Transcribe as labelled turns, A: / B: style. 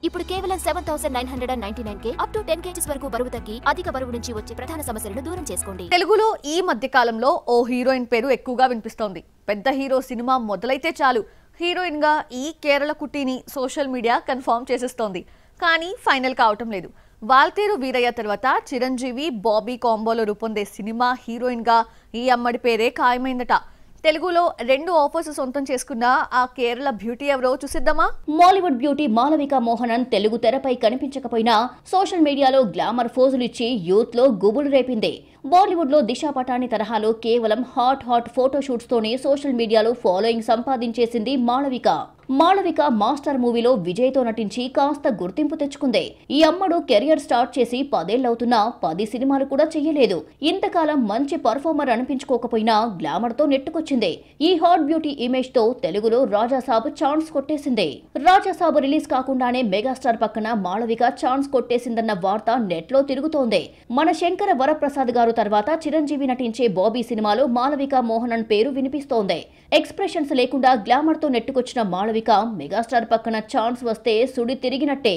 A: ఇప్పుడు కేవలం 7999K up to 10 kgs వరకు బరువు తగ్గి అధిక బరువు నుంచి వచ్చే ప్రధాన సమస్యలను దూరం చేసుకోండి.
B: తెలుగులో ఈ మధ్య కాలంలో ఓ హీరోయిన్ పేరు ఎక్కువగా వినిపిస్తోంది. పెద్ద హీరో సినిమా మొదలైతే చాలు హీరోయిన్ గా ఈ కేరళ కుట్టిని సోషల్ మీడియా కన్ఫర్మ్ చేసేస్తోంది. కానీ ఫైనల్ కావటం లేదు. వాల్తేరు వీరయ్య తర్వాత చిరంజీవి బాబీ కాంబోలో రూపొందే సినిమా హీరోయిన్ గా ఈ అమ్మడి పేరే ఖాయమైందట. తెలుగులో 2 ఆఫర్స్ సొంతం చేసుకున్న ఆ కేరళ బ్యూటీ ఎవరో చూసిద్దామా?
C: మాలీవుడ్ బ్యూటీ మాలవిక మోహనన్ తెలుగు తెరపై కనిపించకపోయినా సోషల్ మీడియాలో గ్లామర్ ఫోజులు ఇచ్చి యూత్ లో గుబులు రేపింది. బాలీవుడ్ లో దిశా పటాని తరహాలో కేవలం హాట్ ఫోటోషూట్స్ తోనే సోషల్ మీడియాలో ఫాలోయింగ్ సంపాదించేసింది మాళవిక మాస్టర్ మూవీలో విజయ్ తో నటించి కాస్త గుర్తింపు తెచ్చుకుంది. ఈ అమ్మడు కెరియర్ స్టార్ట్ చేసి 10 ఏళ్లవుతున్నా 10 సినిమాలు కూడా చెయ్యలేదు. ఇంతకాలం మంచి పర్ఫార్మర్ అనిపించుకోకపోయినా గ్లామర్ తో నెట్టుకొచ్చింది. ఈ హాట్ బ్యూటీ ఇమేజ్ తో తెలుగులో రాజాసాబ్ ఛాన్స్ కొట్టేసింది. రాజాసాబ్ రిలీజ్ కాకుండానే మెగాస్టార్ పక్కన మాళవిక ఛాన్స్ కొట్టేసిందన్న వార్త నెట్ లో తిరుగుతోంది. మన శంకర వరప్రసాద్ గారు తర్వాత చిరంజీవి నటించే బాబీ సినిమాలో మాళవిక మోహనన్ పేరు వినిపిస్తోంది. ఎక్స్ప్రెషన్స్ లేకుండా గ్లామర్ తో నెట్టుకొచ్చిన మాళవిక మెగాస్టార్ పక్కన ఛాన్స్ వస్తే సుడి తిరిగినట్టే.